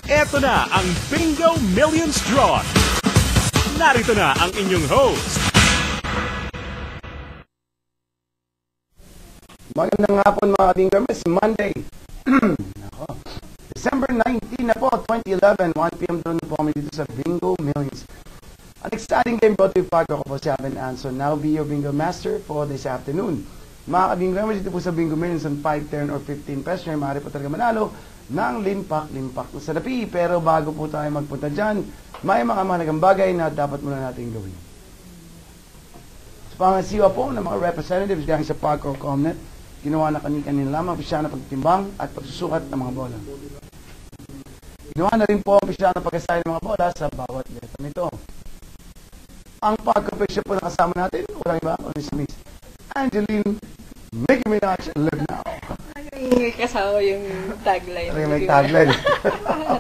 Eto na ang Bingo Millions Draw. Narito na ang inyong host. Magandang hapon mga Bingomers, Monday. December 19 na po, 2011, 1 p.m. doon po kami dito sa Bingo Millions. An exciting game po to ipago ko po si Aben Anson. Now be your Bingo Master for this afternoon. Mga Bingomers, dito po sa Bingo Millions on 5, 10 or 15 pesos, maaari po talaga manalo ng limpak na salapi. Pero bago po tayo magpunta dyan, may mga mahalagang bagay na dapat muna natin gawin. Sa pangasiwa po ng mga representatives galing sa Pagcor Comnet, ginawa na kani-kanin lamang pisya na pagtimbang at pagsusukat ng mga bola. Ginawa na rin po ang pisya na pagkasaya ng mga bola sa bawat letra nito. Ang pagkapesya po na kasama natin, walang iba, o si Miss Angeline Nicki Minaj, Live Now. Kasama yung tagline. May tagline.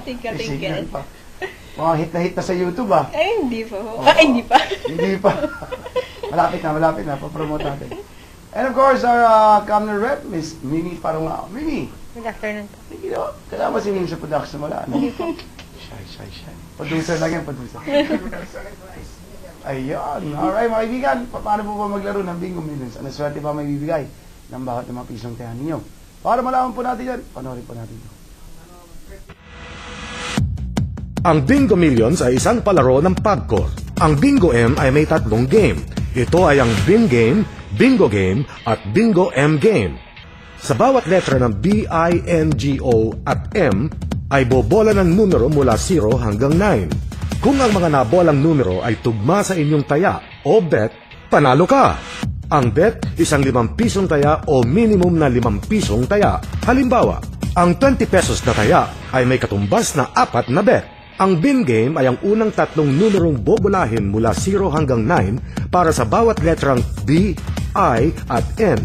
Tingka-tingka. Mga hit na sa YouTube ah. Ay, hindi pa. Hindi pa. Hindi pa. Malapit na. Papromote natin. And of course, our Camner Rep, Miss Mimi Parungao. Mimi! Good afternoon. Kasama si Mimi sa production wala. Ano? Shy. Producer lang yan, producer. Ayun. Alright, mga kaibigan. Paano po ba maglaro ng Bingo Millions? Ano swerte pa may bibigay ng bawat ng mga pisong tiyan ninyo? Para malaman po natin yan, panoorin po natin ito. Ang Bingo Millions ay isang palaro ng Pagcor. Ang Bingo M ay may tatlong game. Ito ay ang Bin Game, Bingo Game, at Bingo M Game. Sa bawat letra ng B, I, N, G, O, at M, ay bobola ng numero mula 0 hanggang 9. Kung ang mga nabolang numero ay tugma sa inyong taya o bet, panalo ka! Ang bet, isang 5 pisong taya o minimum na 5 pisong taya. Halimbawa, ang 20 pesos na taya ay may katumbas na 4 na bet. Ang Bin Game ay ang unang 3 numerong bobolahin mula 0 hanggang 9 para sa bawat letrang B, I, at N.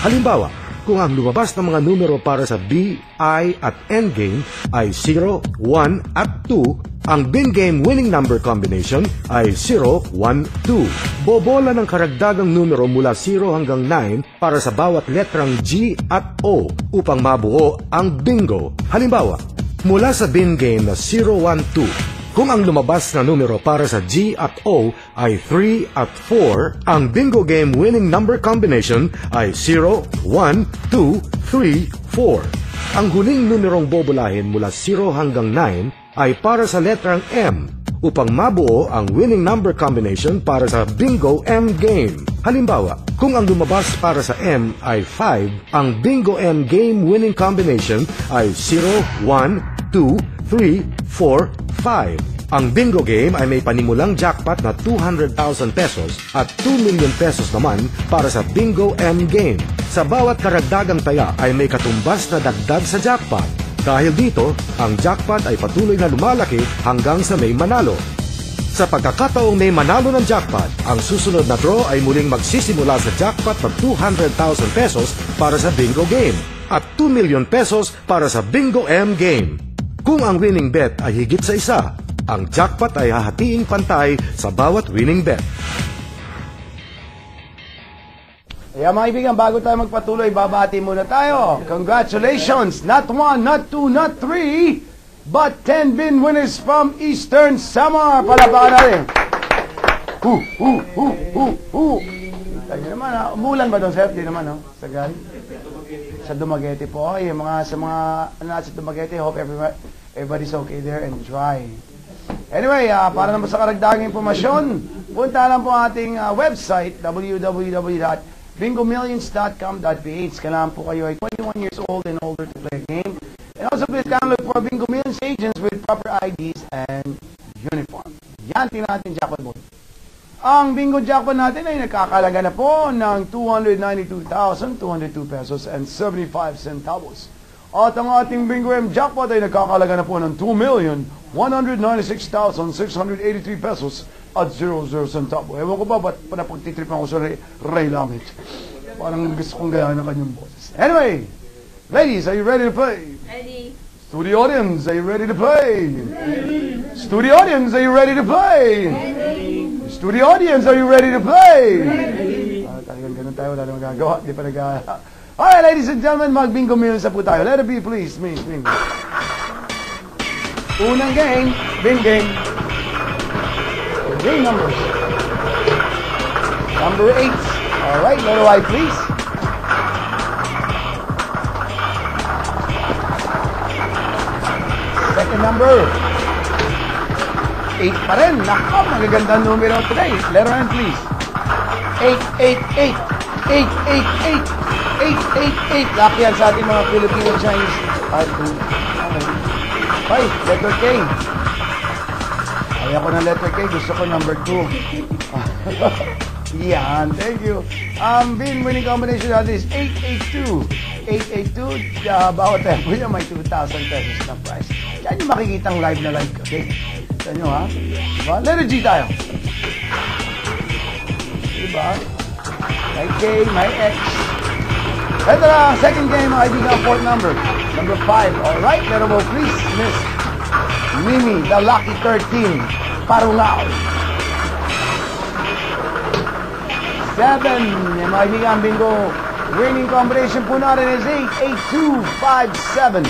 Halimbawa, kung ang lumabas ng mga numero para sa B, I, at N game ay 0, 1, at 2, ang Bin Game winning number combination ay 0, 1, 2. Bobola ng karagdagang numero mula 0 hanggang 9 para sa bawat letrang G at O upang mabuo ang bingo. Halimbawa, mula sa Bin Game na 0, 1, 2, kung ang lumabas na numero para sa G at O ay 3 at 4, ang Bingo Game winning number combination ay 0, 1, 2, 3, 4. Ang huling numerong bobolahin mula 0 hanggang 9 ay para sa letrang M upang mabuo ang winning number combination para sa Bingo M Game. Halimbawa, kung ang lumabas para sa M ay 5, ang Bingo M Game winning combination ay 0, 1, 2, 3, 4, 5. Ang Bingo Game ay may panimulang jackpot na 200,000 pesos at 2 million pesos naman para sa Bingo M Game. Sa bawat karagdagang taya ay may katumbas na dagdag sa jackpot. Dahil dito, ang jackpot ay patuloy na lumalaki hanggang sa may manalo. Sa pagkakataong may manalo ng jackpot, ang susunod na draw ay muling magsisimula sa jackpot ng 200,000 pesos para sa Bingo Game at 2 million pesos para sa Bingo M Game. Kung ang winning bet ay higit sa isa, ang jackpot ay hahatiin pantay sa bawat winning bet. Kaya mga kaibigan, bago tayo magpatuloy, babati muna tayo. Congratulations! Not 1, not 2, not 3, but 10 bin winners from Eastern Samar. Palapakan natin. Tayo naman ha. Umulan ba doon, sir? Di naman, no? Sagal? Sa Dumaguete po. Ay, sa mga sa Dumaguete, hope everybody's okay there and dry. Anyway, para naman sa karagdagang informasyon, punta lang po ating website, www.bingomillions.com.ph. Kailangan po kayo ay 21 years old and older to play a game. And also please can look for Bingo Millions agents with proper IDs and uniform. Yan, tingnan natin jackpot board. Ang bingo jackpot natin ay nagkakalaga na po ng 292,202 pesos and 75 centavos. At ang ating Bingo M jackpot ay nagkakalaga na po ng 2,196,683 pesos at 00 centavo. Ewan ko ba, ba't napagtitripan ko sa Ray Lamit? Parang gusto kong gaya ng kanyang boses. Anyway, ladies, are you ready to play? Ready. Studio audience, are you ready to play? Ready. Studio audience, are you ready to play? Ready. Studio audience, are you ready to play? Ready. Talagang ganun tayo, wala na magagawa. Di pa nag-aala. Alright, ladies and gentlemen, mag-Bingo Millions na po tayo. Let it be, please. Bingo. Unang game, bin game. Game numbers. Number 8. Alright, letter Y please. Second number. 8 pa rin. Nako, magagandang numero today. Letter N please. 888. 888. 888. Laki yan sa ating mga Filipino Chinese. Okay. Right, letter K. Kaya ko ng letter K. Gusto ko number 2. Yan, thank you. Bin winning combination natin is 882. 882. Bawat tempo niya may 2,000 pesos na prize. Yan yung makikitang live na live. Okay? Yan nyo ha? Diba? Letter G tayo. Diba? My K, my X. Ito na, second game, mga kaibigan, fourth number. Number 5. Alright, letter mo please, Miss Mimi, the lucky 13. Parungao. 7. Mga kaibigan, bingo. Winning combination po natin is 88257.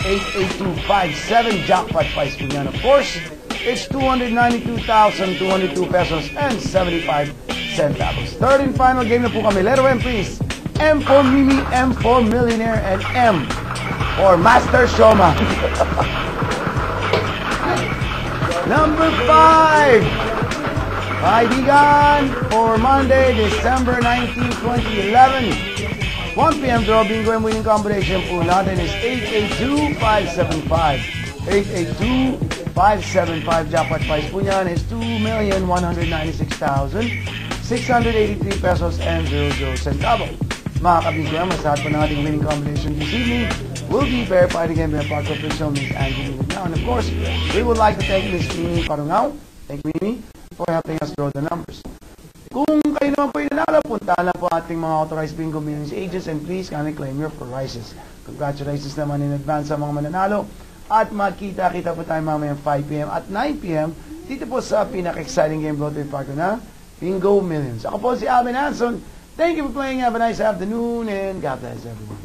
88257. Jackpot price po yan. Of course, it's 292,202 pesos and 75 centavos. Third and final game na po kami. Letter M, please. M for Mimi, M for Millionaire, and M for Master Shoma. Number 5. Kaibigan, for Monday, December 19, 2011. 1 p.m. draw, bingo and winning combination po natin is 882-575. 882-575. Jackpot price po niyan is 2,196,683 pesos and 00 centavos. Mga kabingo, masahat po ng ating winning combination this evening will be verified again by our official Miss Angelina now. And of course, we would like to thank Miss Mimi Parungao. Thank you, Mimi, for helping us draw the numbers. Kung kayo naman po yung nanalo, puntahan lang po ating mga authorized Bingo Millions agents and please kindly claim your prizes. Congratulations naman in advance sa mga mananalo at magkita-kita po tayo mamayang 5 p.m. at 9 p.m. dito po sa pinaka-exciting game Lottery Parko na Bingo Millions. Ako po si Alvin Hanson. Thank you for playing. Have a nice afternoon and God bless everyone.